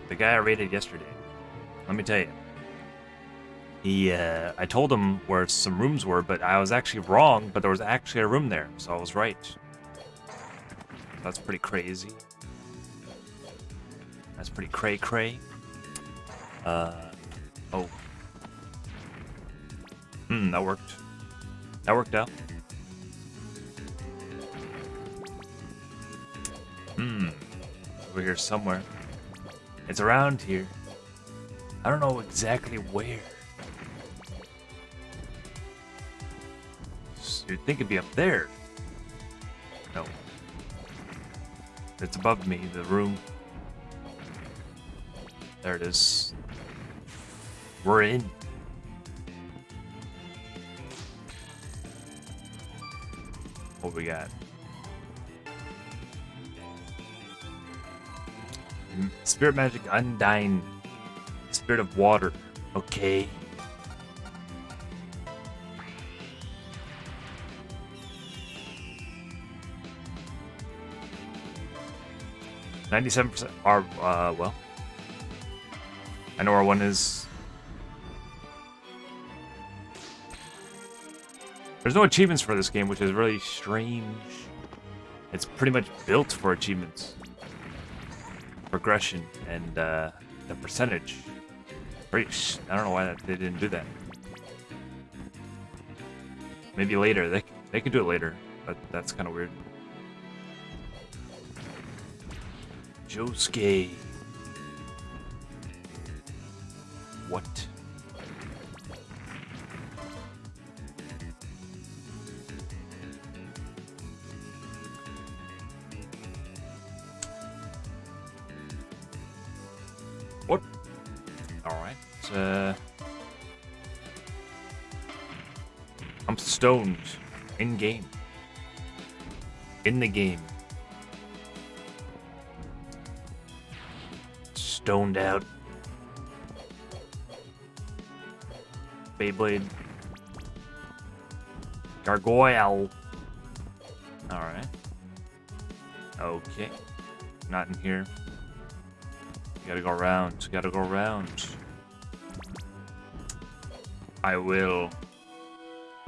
The guy I raided yesterday. Let me tell you. I told him where some rooms were, but I was actually wrong, but there was actually a room there, so I was right. That's pretty crazy. That's pretty cray-cray. Oh. That worked. That worked out. Over here somewhere. It's around here. I don't know exactly where. You'd think it'd be up there. No. It's above me, the room. There it is. We're in. What we got? Spirit magic undying. Spirit of water. Okay. %. Well. I know where one is. There's no achievements for this game, which is really strange. It's pretty much built for achievements. Progression and the percentage. I don't know why they didn't do that. Maybe later. They can do it later, but that's kind of weird. Josuke. What? What? Alright. I'm stoned. In game. In the game. Stoned out. Beyblade. Gargoyle. Alright. Okay. Not in here. You gotta go around. Gotta go around. I will.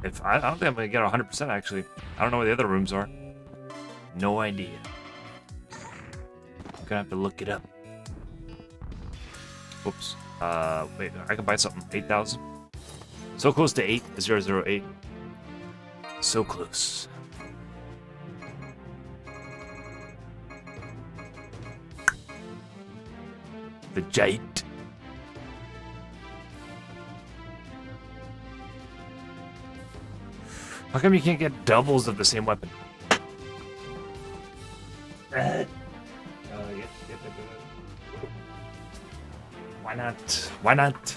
If I don't think I'm gonna get 100% actually. I don't know where the other rooms are. No idea. I'm gonna have to look it up. Whoops. Wait, I can buy something. 8,000. So close to 8,008. So close. The giant. How come you can't get doubles of the same weapon? Why not? Why not?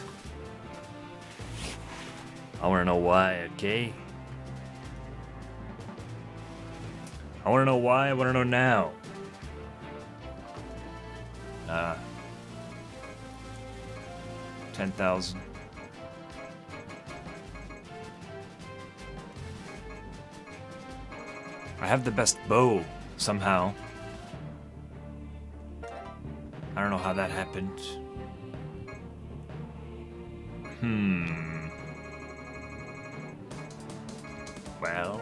I want to know why, okay? I want to know why. I want to know now. 10,000. I have the best bow, somehow. I don't know how that happened. Well.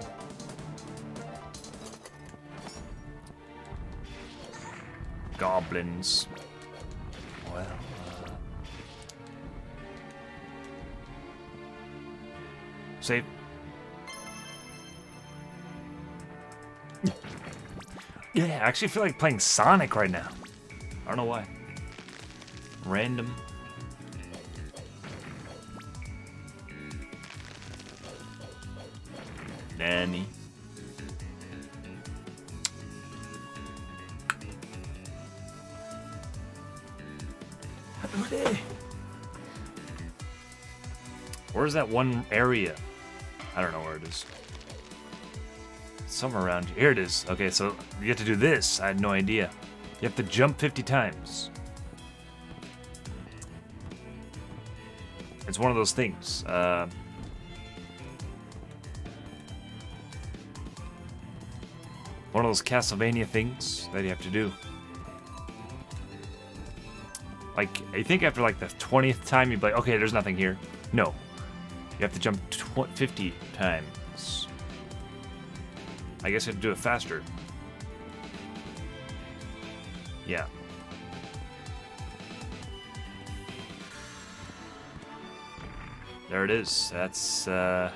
Goblins. Well, save. Yeah, I actually feel like playing Sonic right now. I don't know why. Random. Nanny. Where's that one area? I don't know where it is. Somewhere around here. Here it is. Okay, so you have to do this. I had no idea. You have to jump 50 times. It's one of those things. One of those Castlevania things that you have to do. Like, I think after like the 20th time, you'd be like, okay, there's nothing here. No. You have to jump 50 times. I guess you have to do it faster. Yeah. There it is. That's, there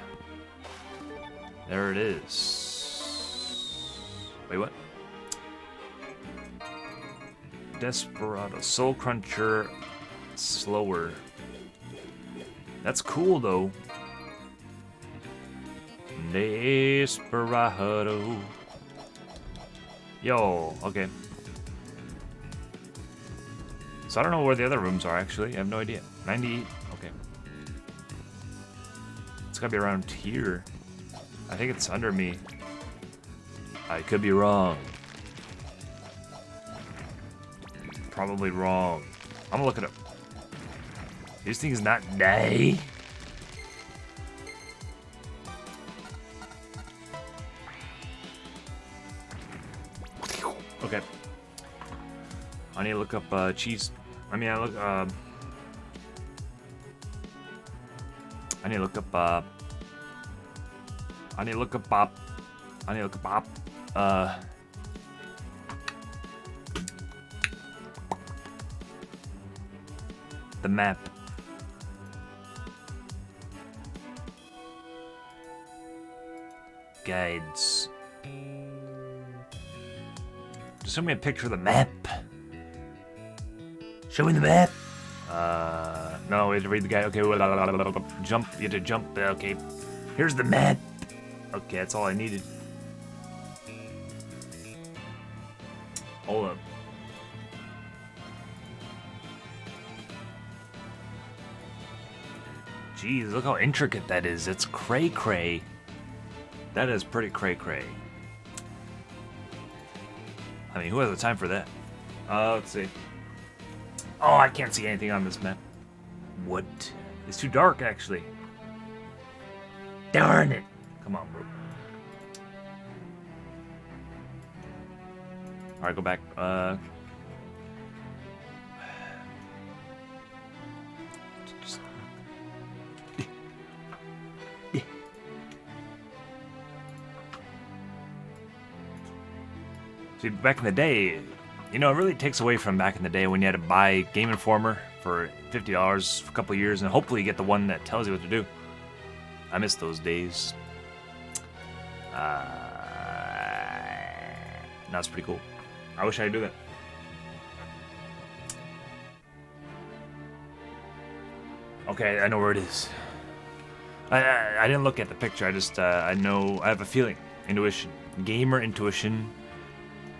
it is. Wait, what? Desperado. Soul Cruncher. Slower. That's cool, though. Desperado. Yo, okay. So I don't know where the other rooms are, actually. I have no idea. 98. Okay. It's gotta be around here. I think it's under me. I could be wrong. Probably wrong. I'm gonna look it up. These things not die. Okay. I need to look up cheese. I need to look up I need to look up the map. Guides. Just show me a picture of the map. Show me the map. No, we have to read the guide. Okay, jump. You have to jump. Okay, here's the map. Okay, that's all I needed. Hold up. Jeez, look how intricate that is. It's cray-cray. That is pretty cray-cray. I mean, who has the time for that? Let's see. Oh, I can't see anything on this map. What? It's too dark, actually. Darn it. Come on, bro. Alright, go back. See, back in the day, you know, it really takes away from back in the day when you had to buy Game Informer for $50 for a couple of years and hopefully you get the one that tells you what to do. I miss those days. That's pretty cool. I wish I could do that. Okay, I know where it is. I didn't look at the picture. I just I know. I have a feeling. Intuition. Gamer intuition.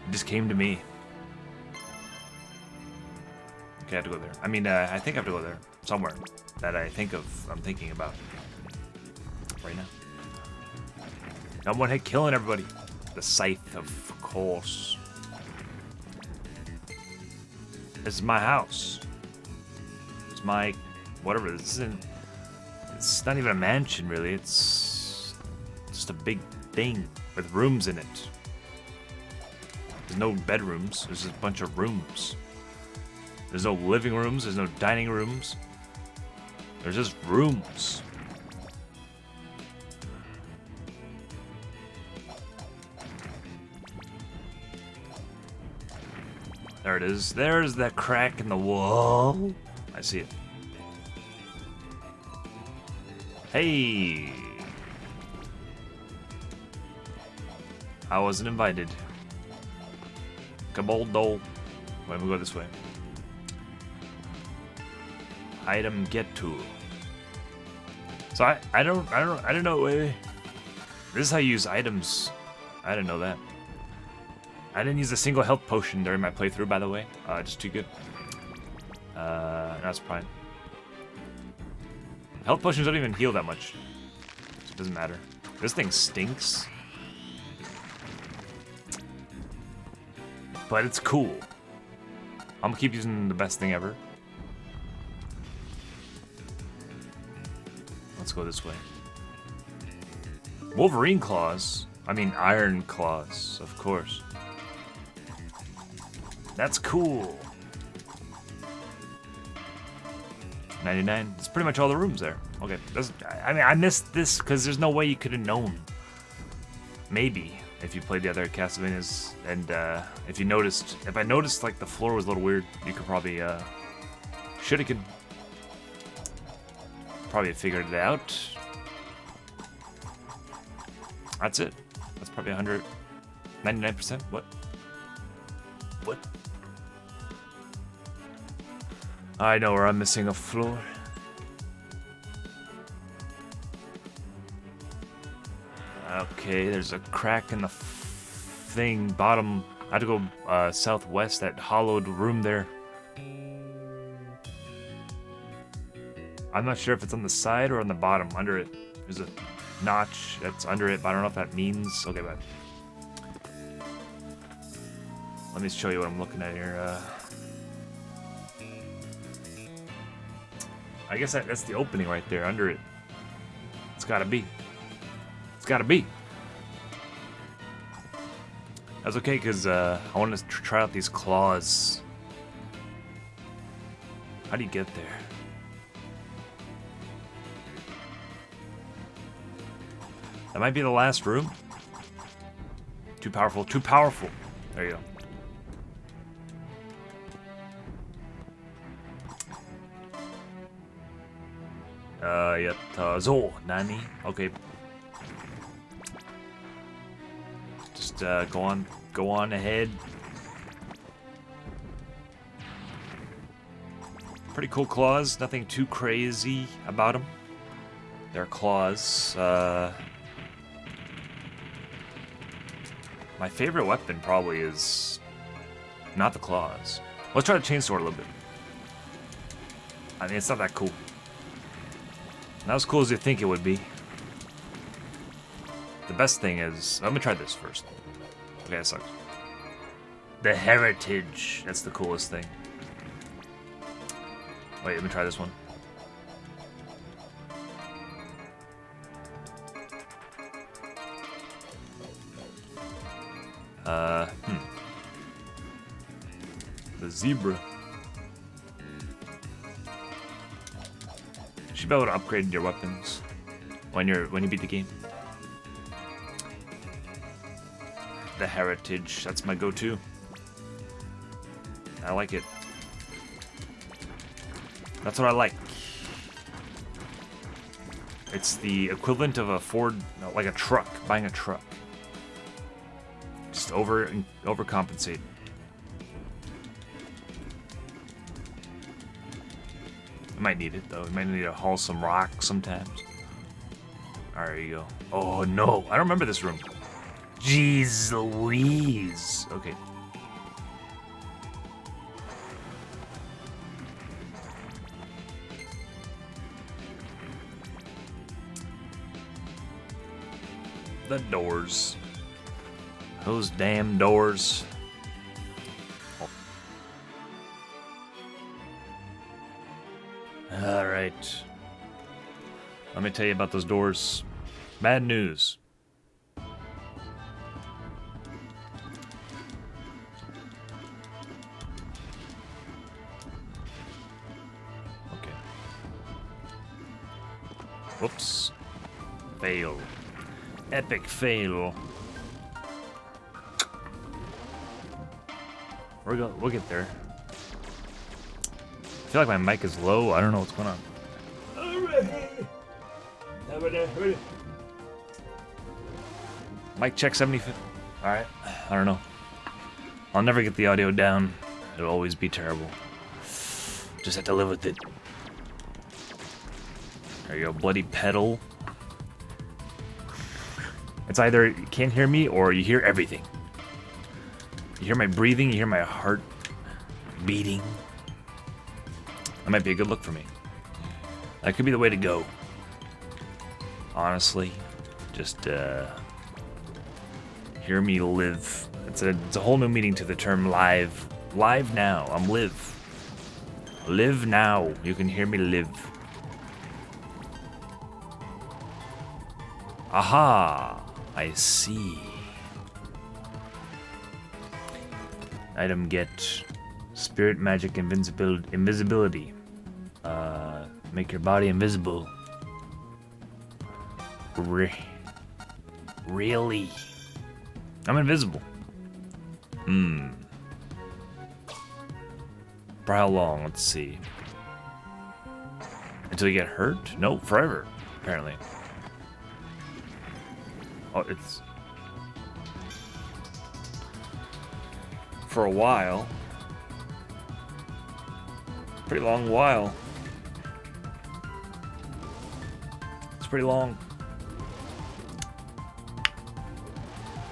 It just came to me. Okay, I have to go there. I mean, I think I have to go there somewhere that I'm thinking about right now. Got one hit killing everybody. The scythe, of course. This is my house. It's my whatever. This isn't. It's not even a mansion, really. It's just a big thing with rooms in it. There's no bedrooms. There's just a bunch of rooms. There's no living rooms. There's no dining rooms. There's just rooms. There it is. There's that crack in the wall. I see it. Hey! I wasn't invited. Kaboldo. Wait, we go this way. Item get to. So I don't know. Wait. This is how you use items. I didn't know that. I didn't use a single health potion during my playthrough, by the way. Just too good. That's fine. Health potions don't even heal that much. So it doesn't matter. This thing stinks. But it's cool. I'm gonna keep using the best thing ever. Let's go this way. Wolverine claws. I mean iron claws, of course. That's cool. $99. That's pretty much all the rooms there. Okay, I mean, I missed this because there's no way you could have known. Maybe if you played the other Castlevanias, and if I noticed like the floor was a little weird, you could probably could probably have figured it out. That's it. That's probably 199%. What? What? I know where I'm missing a floor. Okay, there's a crack in the thing, bottom. I had to go southwest, that hollowed room there. I'm not sure if it's on the side or on the bottom, under it. There's a notch that's under it, but I don't know if that means... Okay, but... Let me show you what I'm looking at here. I guess that's the opening right there, under it. It's gotta be. It's gotta be. That's okay, because I want to try out these claws. How do you get there? That might be the last room. Too powerful, too powerful. There you go. Zo, Nani. Okay. Just go on ahead. Pretty cool claws. Nothing too crazy about them. They're claws. My favorite weapon probably is not the claws. Let's try the chainsaw a little bit. I mean, it's not that cool. Not as cool as you think it would be. The best thing is... Let me try this first. Okay, that sucks. The Heritage. That's the coolest thing. Wait, let me try this one. The Zebra. You should be able to upgrade your weapons when you beat the game. The Heritage, that's my go-to. I like it. That's what I like. It's the equivalent of a Ford, like a truck, buying a truck. Just overcompensate. I might need it though. We might need to haul some rock sometimes. There you go. Oh no, I don't remember this room. Jeez Louise. Okay. The doors. Those damn doors. Oh. All right. Let me tell you about those doors. Bad news. Okay. Whoops. Fail. Epic fail. We'll get there. I feel like my mic is low. I don't know what's going on. Mic check 75. Alright. I don't know. I'll never get the audio down. It'll always be terrible. Just have to live with it. There you go. Bloody pedal. It's either you can't hear me or you hear everything. You hear my breathing, you hear my heart beating. That might be a good look for me. That could be the way to go. Honestly, just hear me live. It's a whole new meaning to the term live. Live now. I'm live. Live now. You can hear me live. Aha! I see. Item get spirit magic invisibility. Make your body invisible. Really? I'm invisible. For how long? Let's see. Until you get hurt? No, forever, apparently. Oh, it's... For a while. Pretty long while. It's pretty long.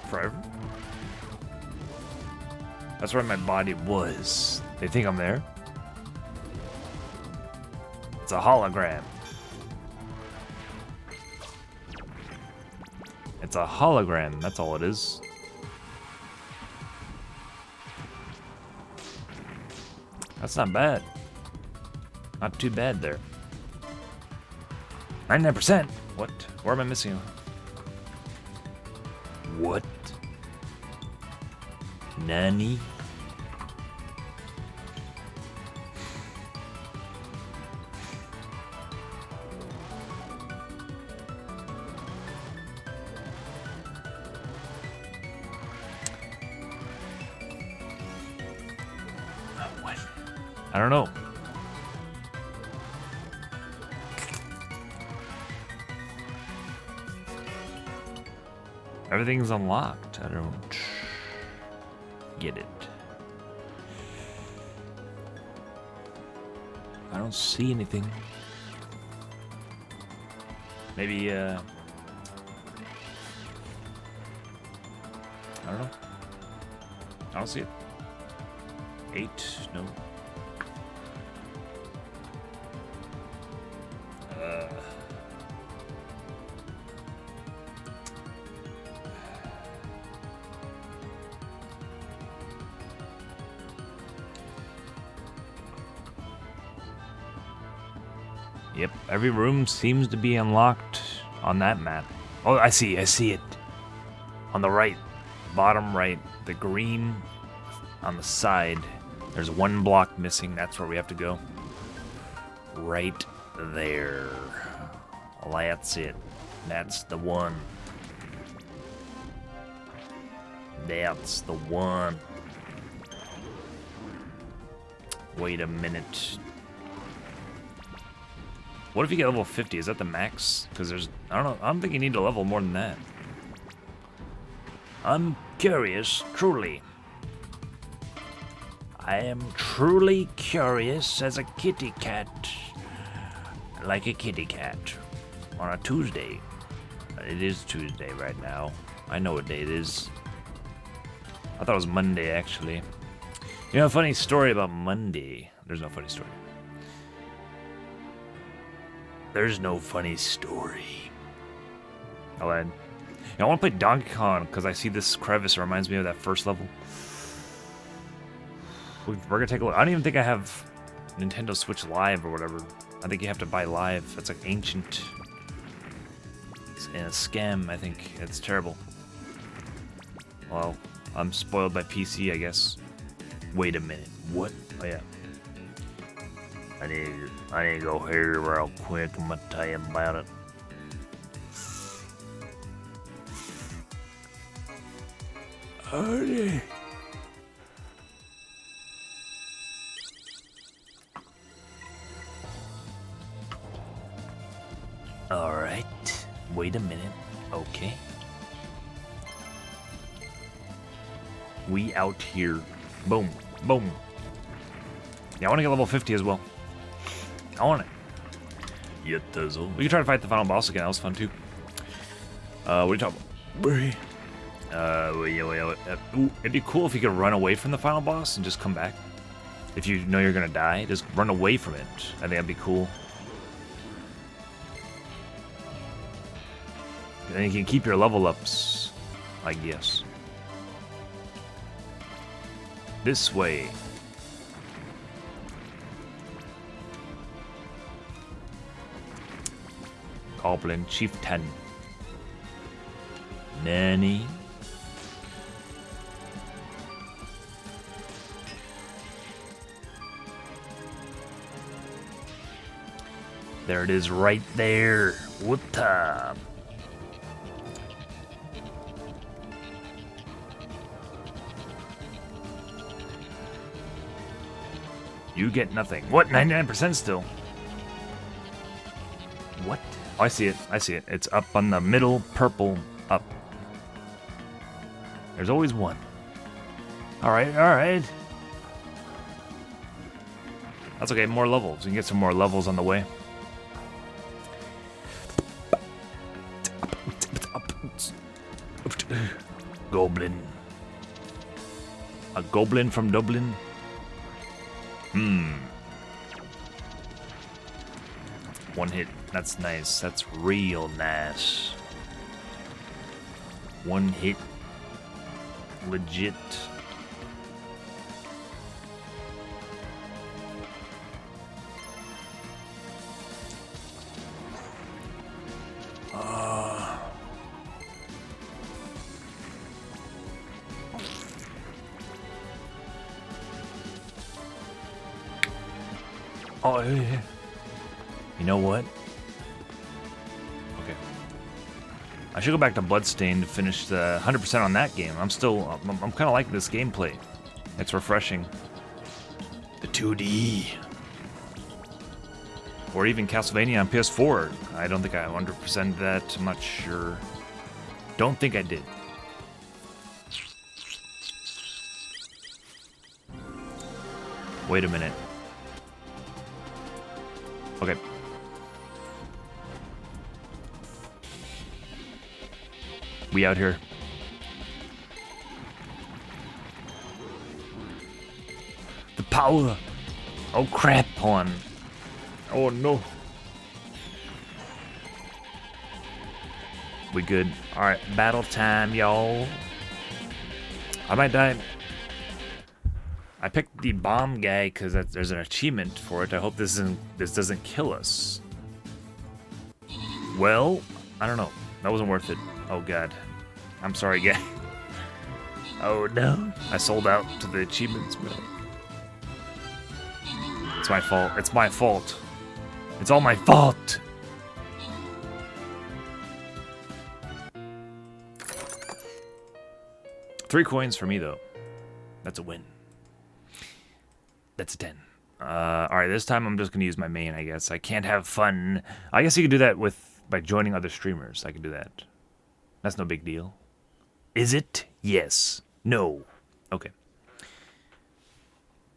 Forever? That's where my body was. They think I'm there? It's a hologram. It's a hologram, that's all it is. That's not bad. Not too bad there. 99%? What? Where am I missing? What? Nani? What? I don't know. Everything's unlocked. I don't get it. I don't see anything. Maybe, I don't know. I don't see it. 8, no. Yep, every room seems to be unlocked on that map. Oh, I see it. On the right, bottom right, the green on the side. There's one block missing, that's where we have to go. Right there. Well, that's it. That's the one. That's the one. Wait a minute. What if you get level 50? Is that the max? Because there's... I don't know. I don't think you need to level more than that. I'm curious, truly. I am truly curious as a kitty cat. Like a kitty cat. On a Tuesday. It is Tuesday right now. I know what day it is. I thought it was Monday, actually. You know, a funny story about Monday. There's no funny story. There's no funny story. I'll add. I want to play Donkey Kong because I see this crevice. It reminds me of that first level. We're going to take a look. I don't even think I have Nintendo Switch Live or whatever. I think you have to buy Live. That's like ancient. It's a scam, I think. It's terrible. Well, I'm spoiled by PC, I guess. Wait a minute. What? Oh, yeah. I need to go here real quick. I'm gonna tell you about it. Okay. All right. Wait a minute. Okay. We out here. Boom. Boom. Yeah, I want to get level 50 as well. I want it. We can try to fight the final boss again. That was fun too. What are you talking about? Ooh, it'd be cool if you could run away from the final boss and just come back. If you know you're gonna die, just run away from it. I think that'd be cool. And you can keep your level ups, I guess. This way. Goblin Chieftain. Nanny. There it is right there. What time? You get nothing. What? 99% still. What? Oh, I see it. I see it. It's up on the middle purple up. There's always one. Alright, alright. That's okay, more levels. We can get some more levels on the way. Goblin. A goblin from Dublin? One hit. That's nice. That's real nice. One hit. Legit. Oh, yeah. You know what? Okay. I should go back to Bloodstained to finish the 100% on that game. I'm kind of liking this gameplay. It's refreshing. The 2D. Or even Castlevania on PS4. I don't think I 100%'d that. I'm not sure. Don't think I did. Wait a minute. Okay. We out here. The power. Oh crap, on. Oh no. We good. Alright, battle time, y'all. I might die. I picked the bomb guy because there's an achievement for it. I hope this doesn't kill us. Well, I don't know. That wasn't worth it. Oh god. I'm sorry, guy. Oh no. I sold out to the achievements, man. It's my fault. It's my fault. It's all my fault. Three coins for me, though. That's a win. That's a 10. Alright, this time I'm just going to use my main, I guess. I can't have fun. I guess you could do that by joining other streamers. I could do that. That's no big deal. Is it? Yes. No. Okay.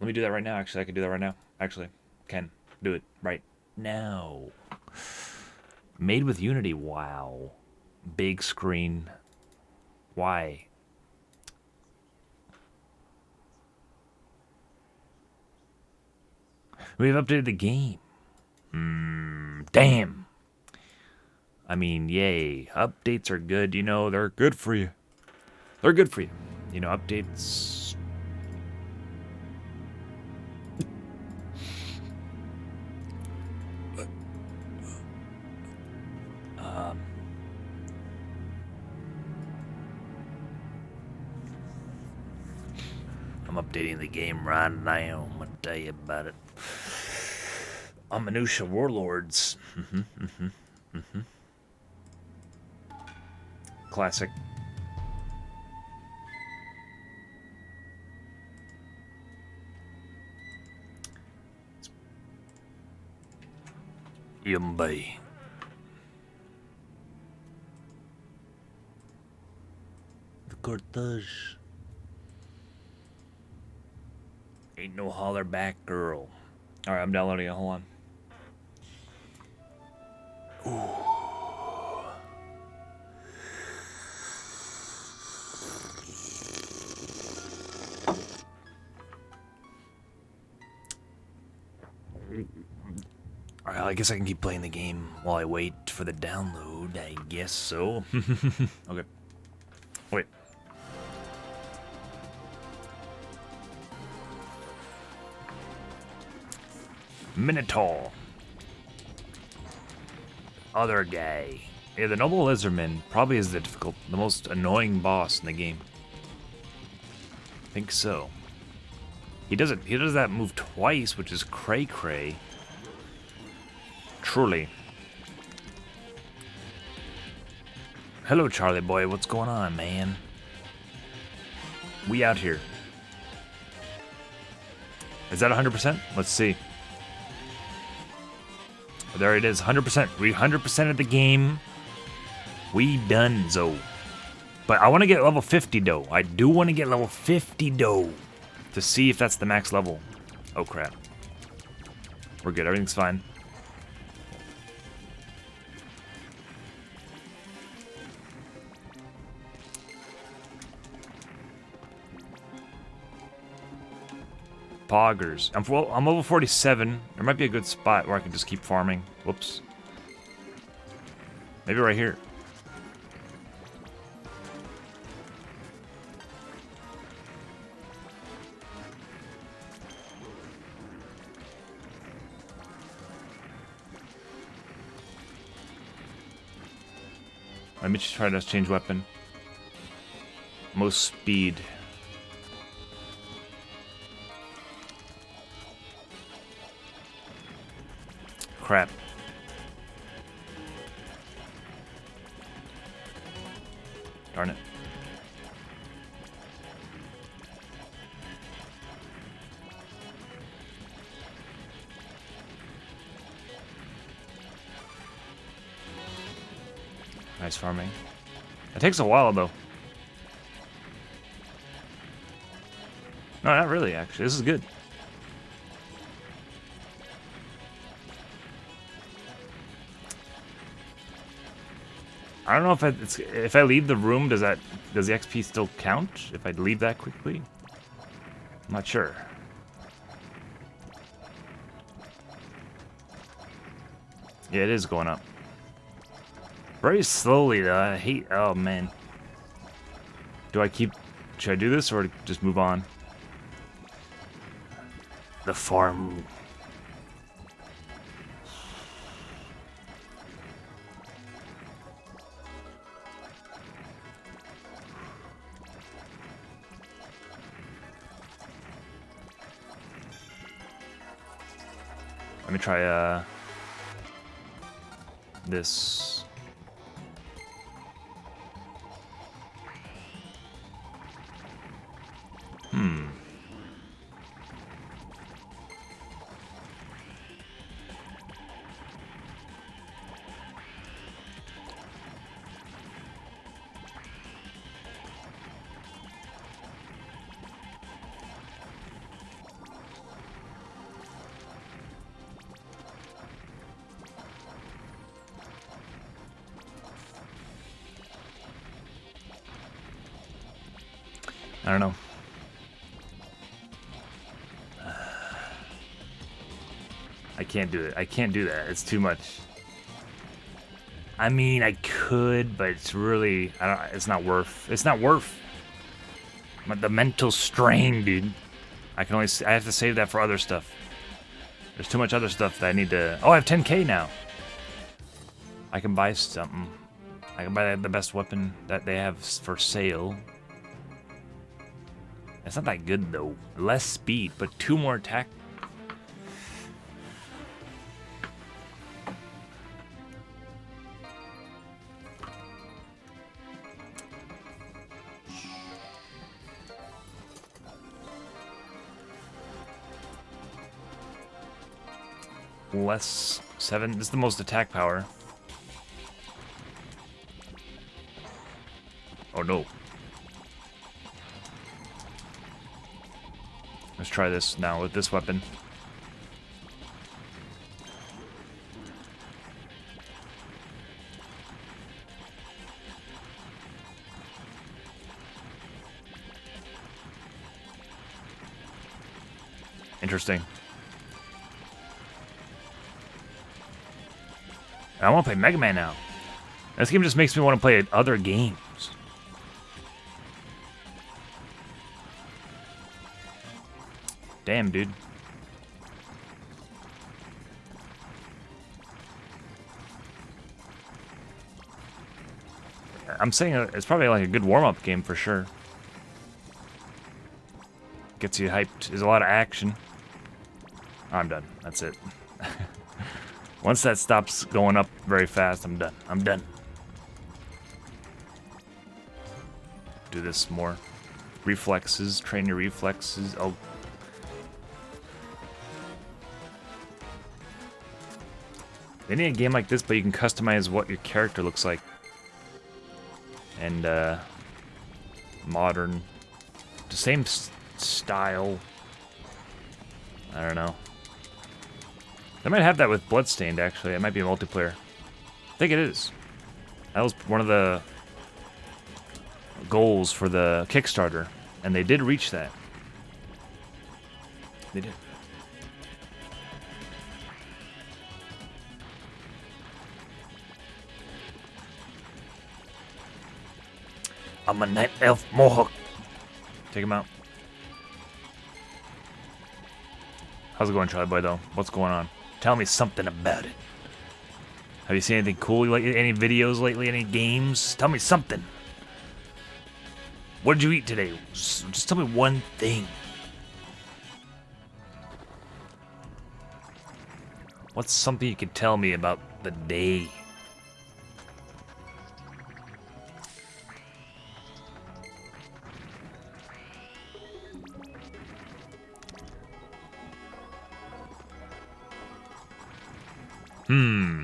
Let me do that right now, actually. I can do that right now. Actually, can do it right now. Made with Unity. Wow. Big screen. Why? We've updated the game. Damn. I mean, yay. Updates are good, you know, they're good for you. They're good for you. You know, updates. I'm updating the game right now. I'm gonna tell you about it. On Minutia Warlords. Classic. Yumbai. The Cortege. Ain't no holler back, girl. Alright, I'm downloading it. Hold on. Ooh. Alright, I guess I can keep playing the game while I wait for the download. I guess so. Okay. Wait. Minotaur. Other guy. Yeah, the Noble Lizardman probably is the most annoying boss in the game. I think so. He does that move twice, which is cray-cray. Truly. Hello, Charlie boy. What's going on, man? We out here. Is that 100%? Let's see. There it is, 100%. We 100% of the game. We done, zo. But I want to get level 50, though. I do want to get level 50, though. To see if that's the max level. Oh, crap. We're good. Everything's fine. Poggers. I'm level 47. There might be a good spot where I can just keep farming. Whoops. Maybe right here. Let me just try to change weapon. Most speed. Crap. Darn it. Nice farming. It takes a while, though. No, not really, actually. This is good. I don't know if I leave the room, does the XP still count if I leave that quickly? I'm not sure. Yeah, it is going up. Very slowly though. I hate. Oh man. Should I do this or just move on? The farm. Let me try this. I don't know. I can't do it. I can't do that. It's too much. I mean, I could, but it's really, it's not worth. It's not worth. The mental strain, dude. I have to save that for other stuff. There's too much other stuff that I need to. Oh, I have 10K now. I can buy something. I can buy the best weapon that they have for sale. It's not that good though. Less speed, but 2 more attack. Less 7. This is the most attack power. Oh no. Let's try this now with this weapon. Interesting. I want to play Mega Man now. This game just makes me want to play other games. Damn, dude. I'm saying it's probably like a good warm-up game for sure. Gets you hyped. There's a lot of action. Oh, I'm done. That's it. Once that stops going up very fast, I'm done. I'm done. Do this more. Reflexes, train your reflexes. Oh. They need a game like this, but you can customize what your character looks like. And, modern. The same style. I don't know. They might have that with Bloodstained, actually. It might be a multiplayer. I think it is. That was one of the goals for the Kickstarter, and they did reach that. They did. I'm a night elf mohawk. Take him out. How's it going, Charlie Boy, though? What's going on? Tell me something about it. Have you seen anything cool? Like any videos lately? Any games? Tell me something. What did you eat today? Just tell me one thing. What's something you could tell me about the day?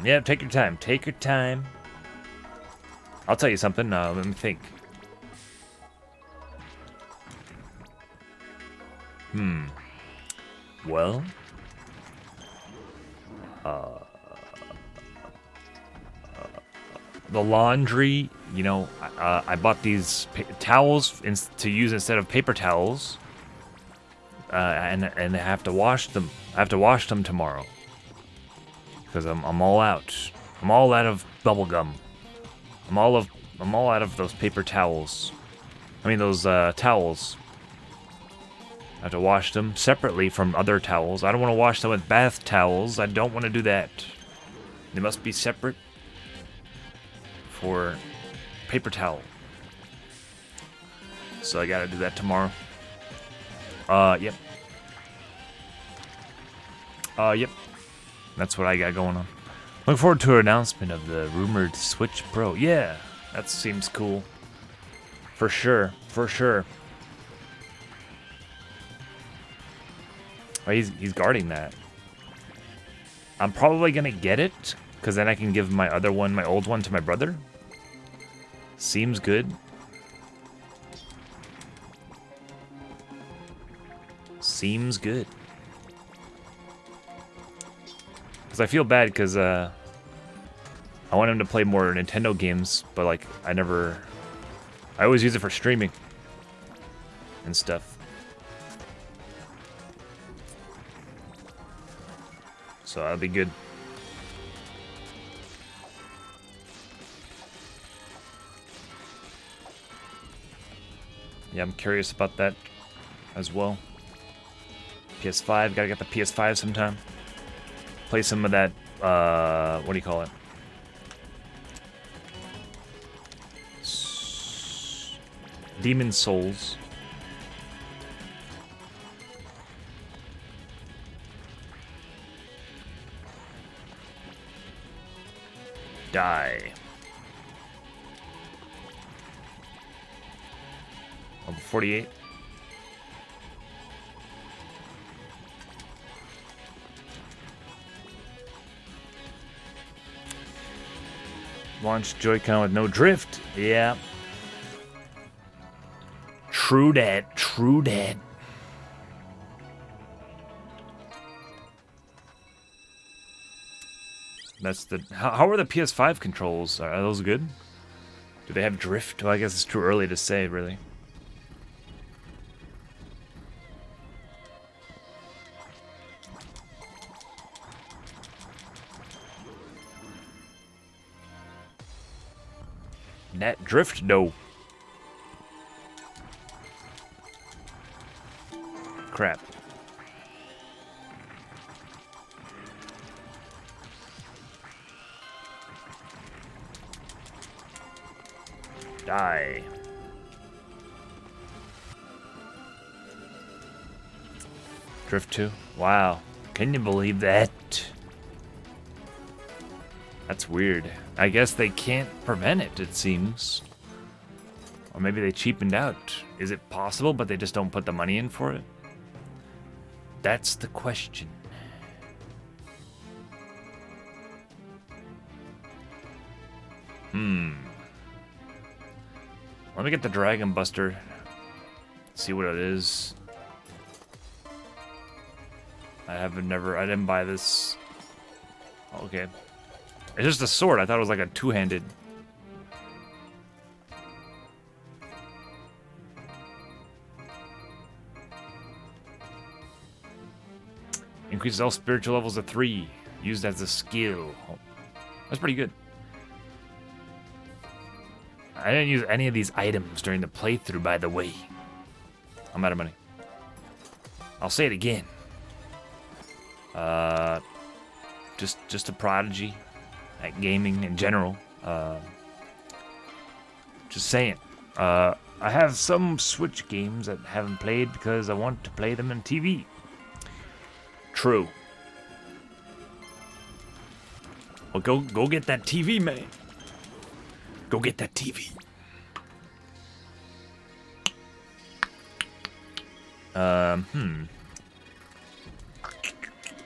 Yeah, take your time. Take your time. I'll tell you something. Let me think. Well. The laundry, you know, I bought these towels to use instead of paper towels. And I have to wash them. I have to wash them tomorrow. Because I'm all out. I'm all out of bubble gum. I'm all out of those paper towels. I mean those towels. I have to wash them separately from other towels. I don't want to wash them with bath towels. I don't want to do that. They must be separate for paper towel. So I gotta do that tomorrow. Yep. Yep. That's what I got going on. Looking forward to an announcement of the rumored Switch Pro. Yeah, that seems cool. For sure, for sure. Oh, he's guarding that. I'm probably gonna get it, because then I can give my other one, my old one, to my brother. Seems good. Seems good. I feel bad because I want him to play more Nintendo games, but like I always use it for streaming and stuff. So that'll be good. Yeah, I'm curious about that as well. PS5, gotta get the PS5 sometime. Play some of that, what do you call it? Demon Souls. Die. Level 48. Launch Joy-Con with no drift. Yeah. True that. True that. That's the... How are the PS5 controls? Are those good? Do they have drift? Well, I guess it's too early to say, really. Net drift? No. Crap. Die. Drift 2? Wow. Can you believe that? That's weird. I guess they can't prevent it, it seems. Or maybe they cheapened out. Is it possible, but they just don't put the money in for it? That's the question. Let me get the Dragon Buster. See what it is. I didn't buy this. Okay. It's just a sword. I thought it was like a two-handed. Increases all spiritual levels to 3. Used as a skill. Oh, that's pretty good. I didn't use any of these items during the playthrough, by the way. I'm out of money. I'll say it again. Just a prodigy at gaming in general. Just saying. I have some Switch games that I haven't played because I want to play them on TV. True. Well, go get that TV, man. Go get that TV.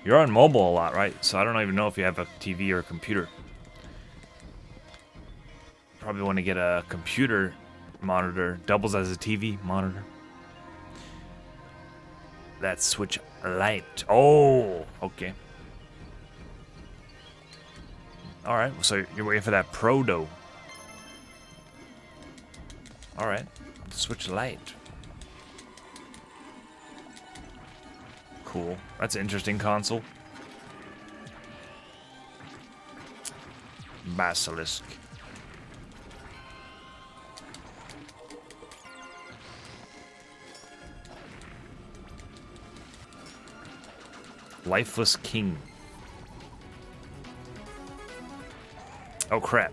You're on mobile a lot, right? So I don't even know if you have a TV or a computer. Probably want to get a computer monitor. Doubles as a TV monitor. That Switch Lite. Oh, okay. Alright, so you're waiting for that Pro though. Alright, Switch Lite. Cool. That's an interesting console. Basilisk. Lifeless King. Oh crap.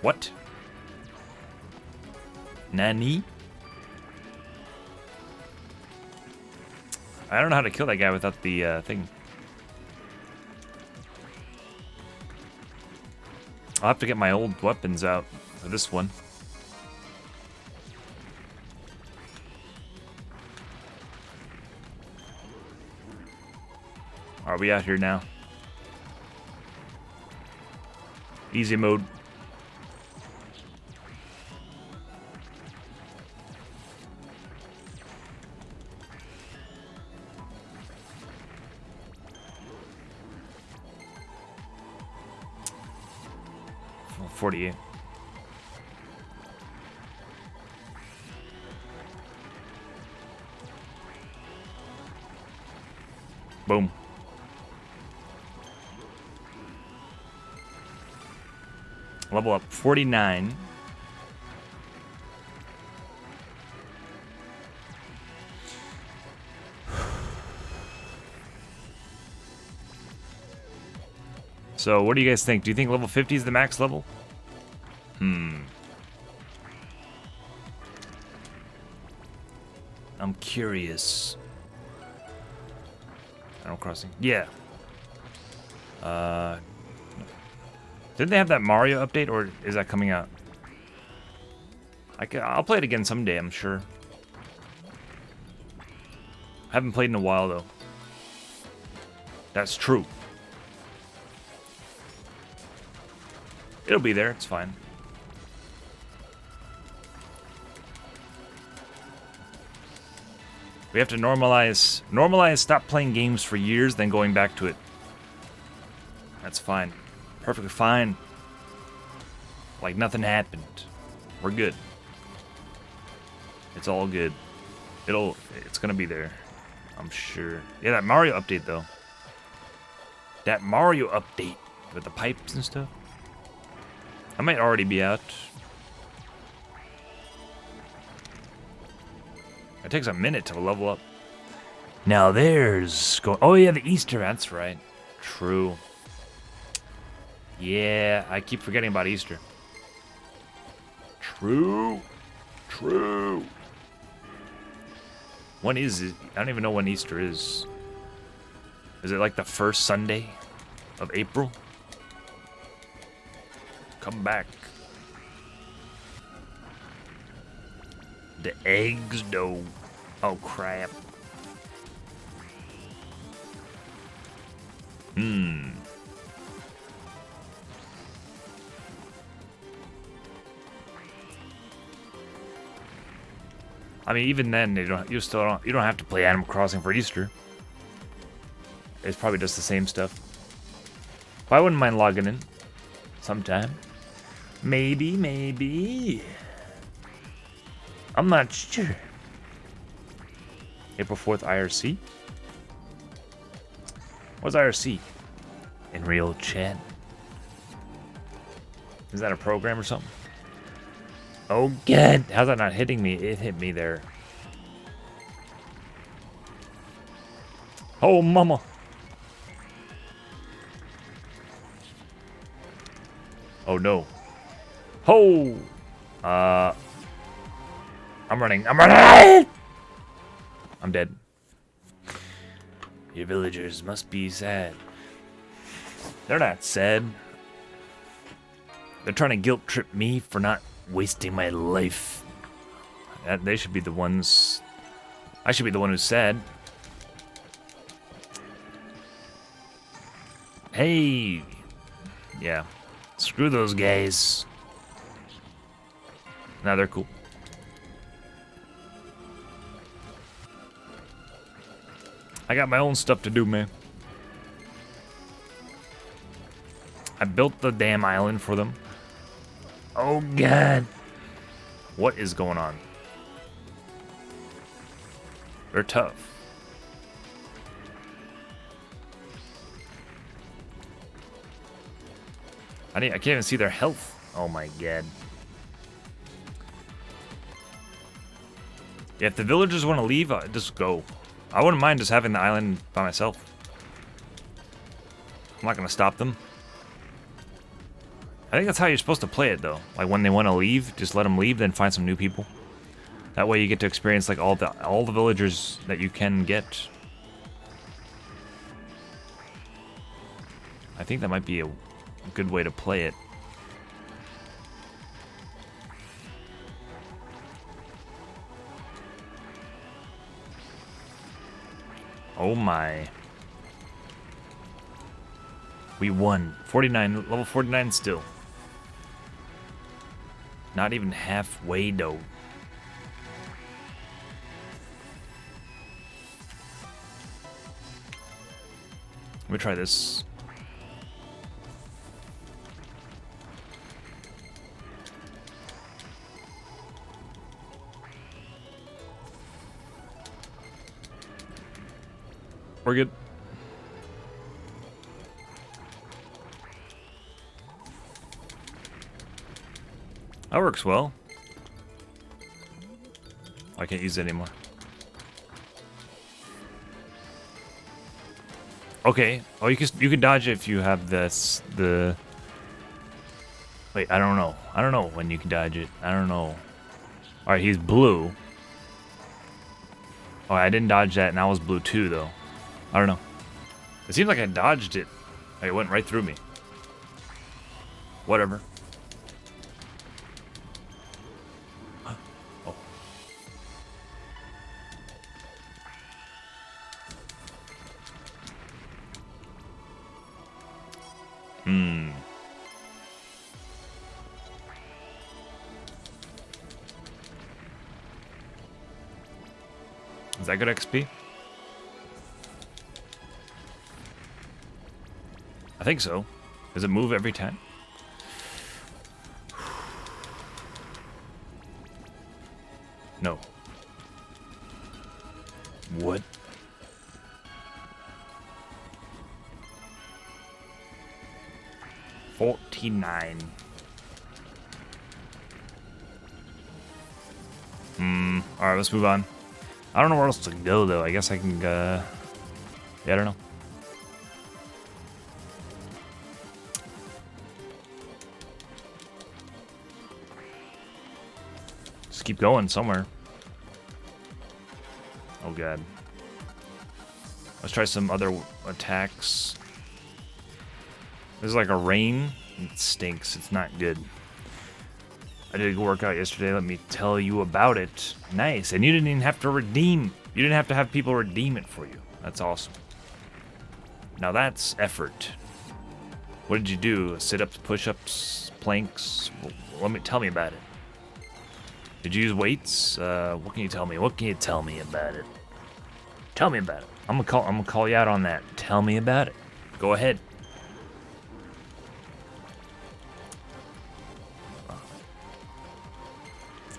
What? Nani? I don't know how to kill that guy without the thing. I'll have to get my old weapons out for this one. Are we out here now? Easy mode. Oh, 48. Boom. Level up 49. So, what do you guys think? Do you think level 50 is the max level? I'm curious. Animal Crossing. Yeah. Didn't they have that Mario update, or is that coming out? I'll play it again someday, I'm sure. I haven't played in a while, though. That's true. It'll be there, it's fine. We have to normalize stop playing games for years, then going back to it. That's fine. Perfectly fine. Like nothing happened. We're good. It's all good. It's gonna be there, I'm sure. Yeah, that Mario update though. That Mario update with the pipes and stuff. I might already be out. It takes a minute to level up. Now there's oh yeah, the Easter, that's right. True. Yeah, I keep forgetting about Easter. True. When is it? I don't even know when Easter is. Is it like the first Sunday of April? Come back. The eggs, though. Oh, crap. I mean, even then, you don't have to play Animal Crossing for Easter. It's probably just the same stuff. But I wouldn't mind logging in sometime. Maybe. I'm not sure. April 4th, IRC? What's IRC? In real chat. Is that a program or something? Oh, God. How's that not hitting me? It hit me there. Oh, mama. Oh, no. Oh! I'm running. I'm dead. Your villagers must be sad. They're not sad. They're trying to guilt trip me for not wasting my life. They should be the ones. I should be the one who's sad. Hey. Yeah. Screw those guys. Nah, they're cool. I got my own stuff to do, man. I built the damn island for them. Oh, God. What is going on? They're tough. I can't even see their health. Oh, my God. Yeah, if the villagers want to leave, just go. I wouldn't mind just having the island by myself. I'm not going to stop them. I think that's how you're supposed to play it, though. Like, when they want to leave, just let them leave, then find some new people. That way you get to experience, like, all the villagers that you can get. I think that might be a good way to play it. Oh my. We won. 49, level 49 still. Not even halfway though. Let me try this. We're good. That works well. I can't use it anymore. Okay. Oh, you can dodge it if you have this Wait, I don't know. I don't know when you can dodge it. I don't know. All right, he's blue. Oh, I didn't dodge that, and I was blue too, though. I don't know. It seems like I dodged it. Like, it went right through me. Whatever. Oh. Is that good XP? I think so. Does it move every time? No. What? $49. Alright, let's move on. I don't know where else to go, though. I guess I can, yeah, I don't know. Just keep going somewhere. Oh, God. Let's try some other attacks. There's like a rain It stinks. It's not good. I did a workout yesterday. Let me tell you about it. Nice. And you didn't even have to redeem. You didn't have to have people redeem it for you. That's awesome. Now that's effort. What did you do? Sit-ups, push-ups, planks? Tell me about it. Did you use weights? What can you tell me? What can you tell me about it? Tell me about it. I'm gonna call you out on that. Tell me about it. Go ahead.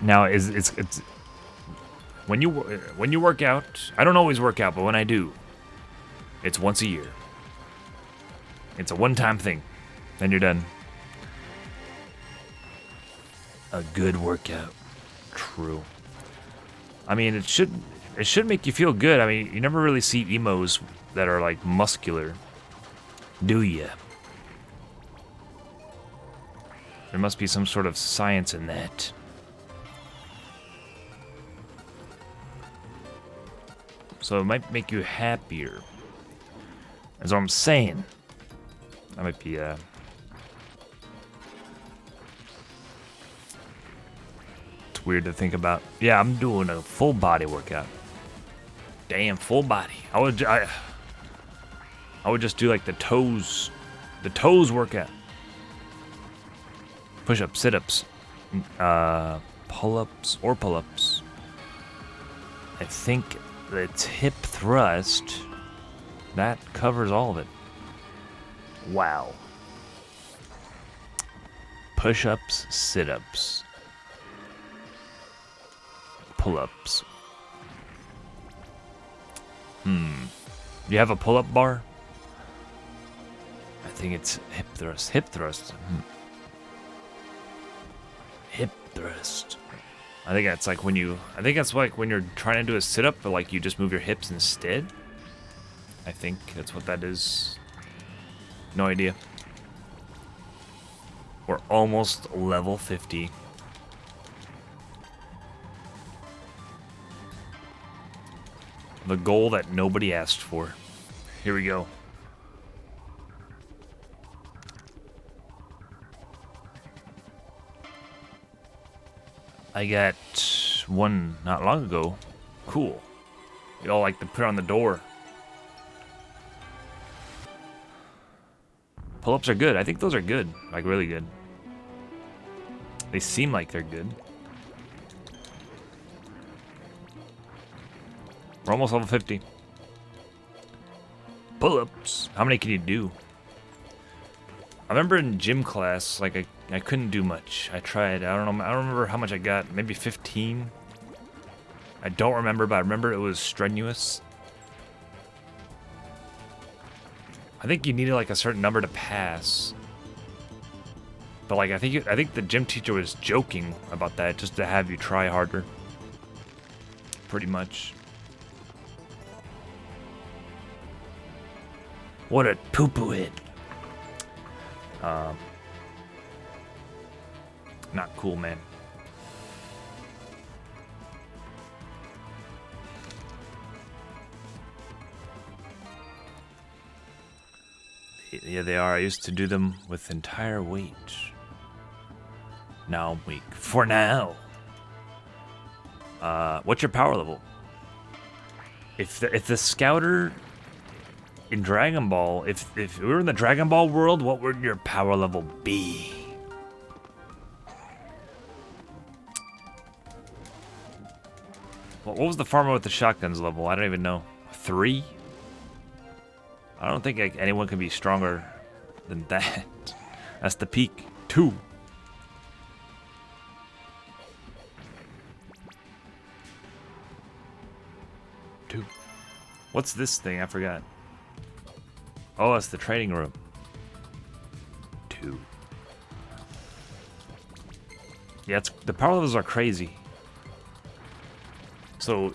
Now it's when you work out. I don't always work out, but when I do, it's once a year. It's a one-time thing. Then you're done. A good workout. True. I mean, it should make you feel good. I mean, you never really see emos that are like muscular, do ya? There must be some sort of science in that. So it might make you happier. That's what I'm saying. That might be it's weird to think about. Yeah, I'm doing a full body workout. Damn, full body. I would just do like the toes workout. Push-ups, sit-ups, pull-ups or pull-ups. I think it's hip thrust. That covers all of it. Wow. Push-ups, sit-ups, pull-ups. You have a pull-up bar? I think it's hip thrust. Hip thrust. Hip thrust. I think that's like when you're trying to do a sit-up, but like you just move your hips instead. I think that's what that is. No idea. We're almost level 50. The goal that nobody asked for. Here we go. I got one not long ago. Cool. We all like to put it on the door. Pull-ups are good. I think those are good. Like, really good. They seem like they're good. We're almost level 50. Pull-ups. How many can you do? I remember in gym class, like, I couldn't do much. I tried. I don't remember how much I got. Maybe 15? I don't remember, but I remember it was strenuous. I think you needed like a certain number to pass. But like I think the gym teacher was joking about that just to have you try harder. Pretty much. What a poo-poo hit. Not cool, man. Yeah, they are. I used to do them with entire weight. Now I'm weak. For now. What's your power level? If the scouter in Dragon Ball, if we were in the Dragon Ball world, what would your power level be? What was the farmer with the shotguns level? I don't even know. 3? I don't think anyone can be stronger than that. That's the peak. 2. What's this thing? I forgot. Oh, it's the training room. 2. Yeah, the power levels are crazy. So,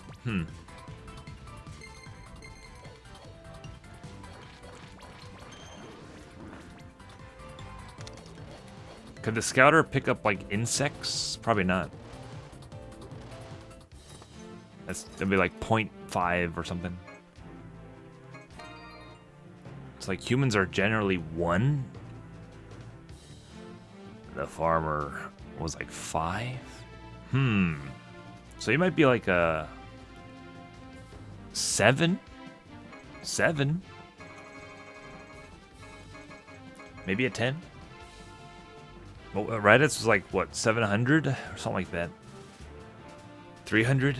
Could the scouter pick up like insects? Probably not. That'd be like 0.5 or something. It's like humans are generally 1. The farmer was like 5. So he might be like a 7. 7. Maybe a 10. Well, Reddit's was like what, 700 or something like that. 300.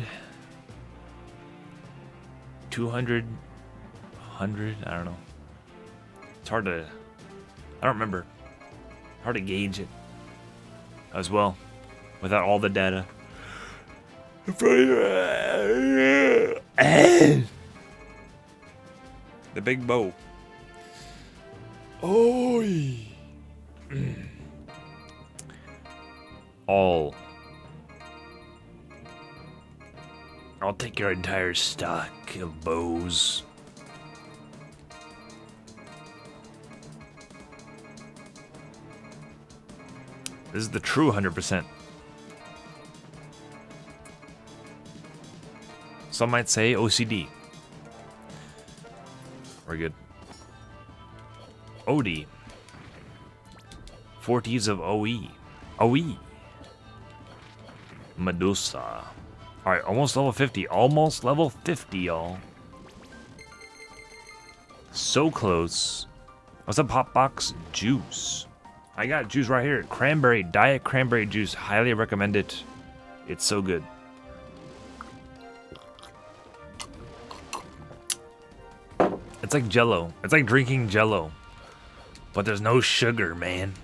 200. 100. I don't know. It's hard to. I don't remember. Hard to gauge it as well without all the data. The big bow. Oh. All. I'll take your entire stock of bows. This is the true 100%. Some might say OCD. We're good. OD. 40s of OE. OE. Medusa. Alright, almost level 50. Almost level 50, y'all. So close. What's up, Pop Box? Juice. I got juice right here. Cranberry. Diet cranberry juice. Highly recommend it. It's so good. It's like Jello. It's like drinking Jello. But there's no sugar, man.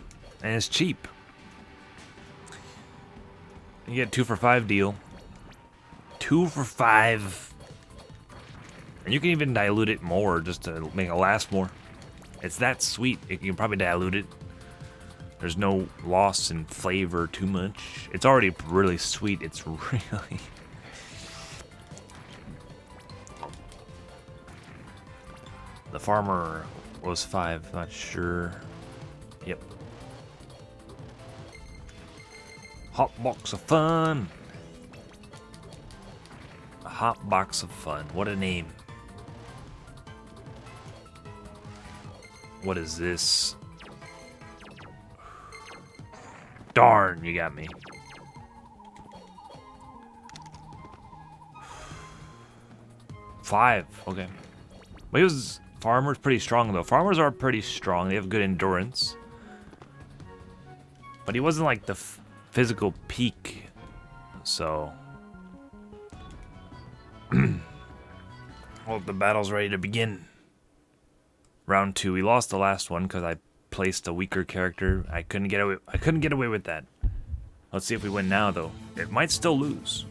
And it's cheap. You get 2 for $5 deal. 2 for $5. And you can even dilute it more just to make it last more. It's that sweet. You can probably dilute it. There's no loss in flavor too much. It's already really sweet. It's really... The farmer was 5. Not sure. Yep. Hot box of fun. A hot box of fun. What a name. What is this? Darn, you got me. $5. Okay. But he was... Farmer's pretty strong, though. Farmers are pretty strong. They have good endurance. But he wasn't like the physical peak. So... Well, the battle's ready to begin. Round 2. We lost the last one because I placed a weaker character. I couldn't get away with that. Let's see if we win now, though. It might still lose.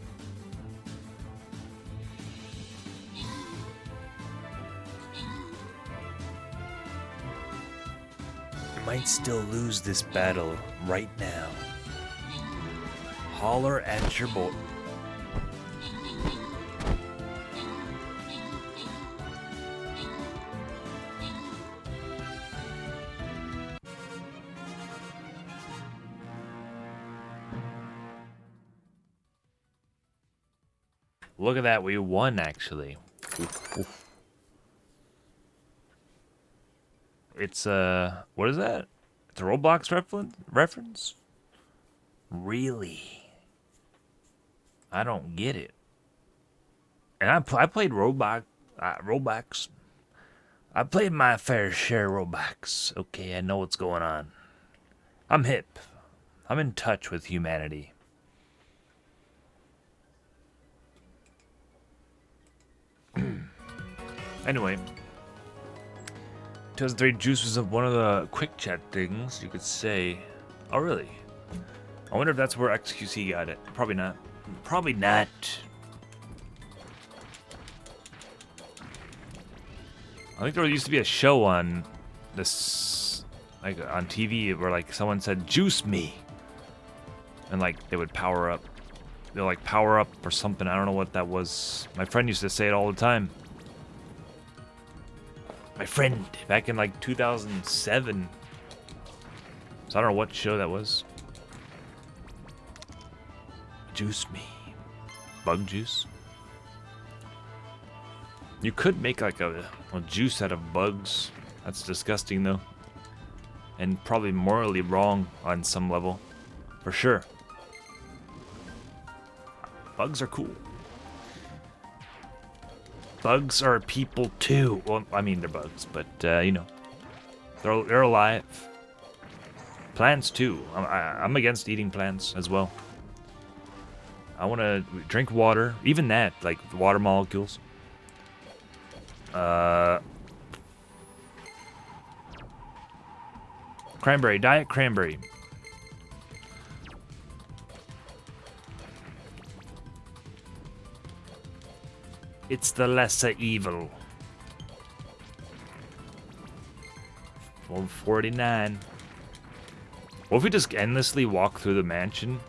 Might still lose this battle right now. Holler at your boy. Look at that, we won actually. Oof, oof. It's what is that? It's a Roblox reference? Really? I don't get it. And I played Roblox. I played my fair share of Roblox. Okay, I know what's going on. I'm hip. I'm in touch with humanity. Anyway. 2003 juice was one of the quick chat things, you could say. Oh, really? I wonder if that's where XQC got it. Probably not. Probably not. I think there used to be a show on this, like on TV, where like someone said, "Juice me," and like they would power up. They'll like power up or something. I don't know what that was. My friend used to say it all the time. My friend, back in like 2007. So I don't know what show that was. Juice me. Bug juice. You could make like a juice out of bugs. That's disgusting though. and probably morally wrong on some level, for sure. Bugs are cool. Bugs are people too. Well, I mean, they're bugs, but you know, they're alive. Plants too. I'm against eating plants as well. I want to drink water, even that, like water molecules. Cranberry, diet cranberry. It's the lesser evil. 449. What if we just endlessly walk through the mansion?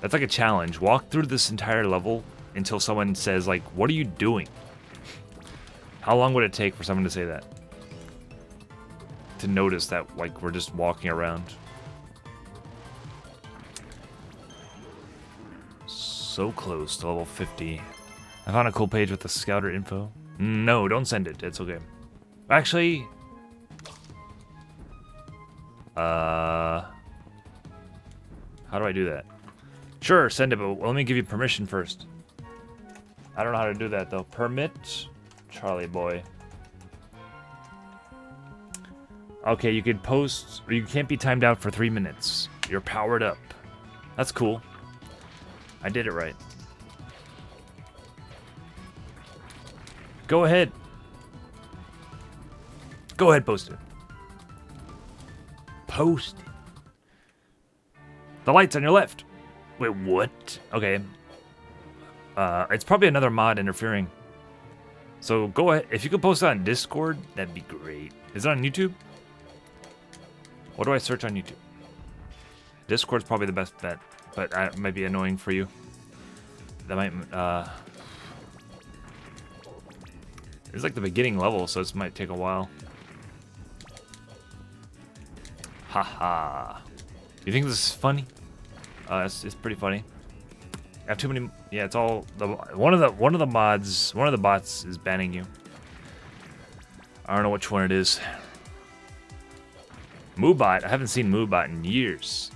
That's like a challenge. Walk through this entire level until someone says, like, what are you doing? How long would it take for someone to say that? To notice that, like, we're just walking around. So close to level 50. I found a cool page with the scouter info. No, don't send it. It's okay. Actually... how do I do that? Sure, send it, but let me give you permission first. I don't know how to do that, though. Permit? Charlie boy. Okay, you could post... Or you can't be timed out for 3 minutes. You're powered up. That's cool. I did it right. Go ahead. Go ahead, post it. Post it. The light's on your left. Wait, what? Okay. It's probably another mod interfering. So go ahead. If you could post it on Discord, that'd be great. Is it on YouTube? What do I search on YouTube? Discord's probably the best bet, but it might be annoying for you. That might, it's like the beginning level, so this might take a while. Haha. You think this is funny? It's pretty funny. I have too many. Yeah, it's all one of the mods. One of the bots is banning you. I don't know which one it is. Moobot. I haven't seen Moobot in years.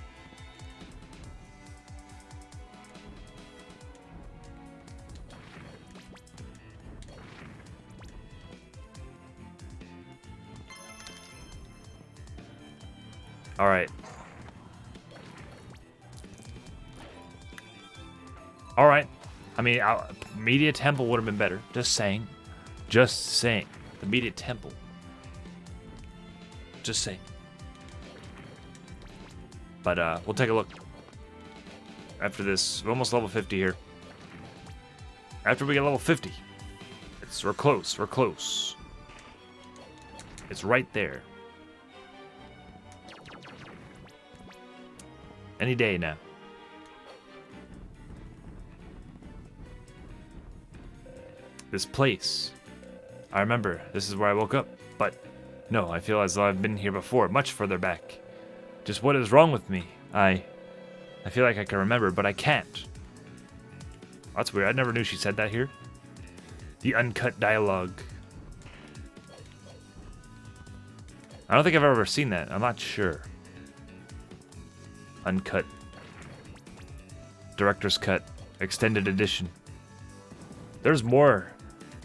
All right. All right. I mean, Media Temple would have been better. Just saying. Just saying. The Media Temple. Just saying. But we'll take a look. After this, we're almost level 50 here. After we get level 50, we're close. We're close. It's right there. Any day now. This place. I remember, this is where I woke up. But, no, I feel as though I've been here before, much further back. Just what is wrong with me? I feel like I can remember, but I can't. That's weird, I never knew she said that here. The uncut dialogue. I don't think I've ever seen that, I'm not sure. Uncut. Director's cut. Extended edition. There's more.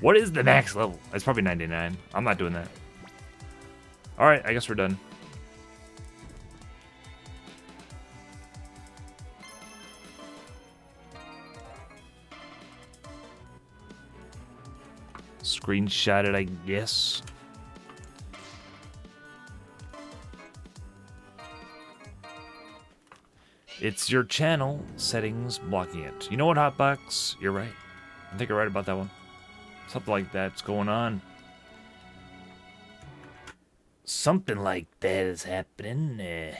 What is the max level? It's probably 99. I'm not doing that. Alright, I guess we're done. Screenshot it, I guess. It's your channel settings blocking it. You know what, Hotbox? You're right. I think you're right about that one. Something like that's going on. Something like that is happening.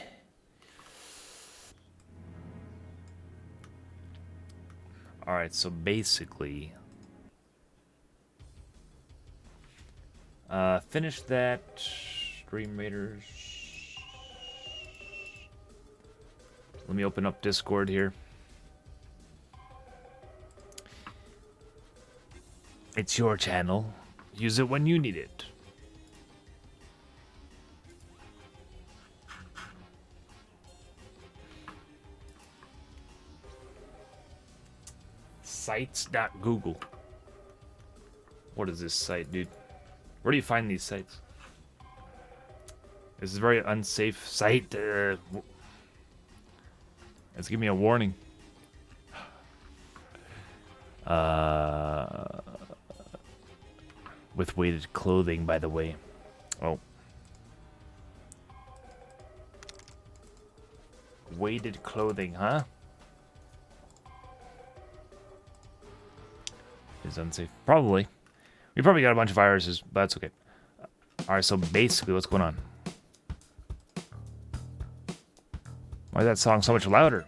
Alright, so basically... finish that. Stream Raiders. Let me open up Discord here. It's your channel. Use it when you need it. Sites.google. What is this site, dude? Where do you find these sites? This is a very unsafe site. Let's give me a warning. With weighted clothing, by the way. Oh. Weighted clothing, huh? Is unsafe. Probably. We probably got a bunch of viruses, but that's okay. Alright, so basically, what's going on? Why is that song so much louder?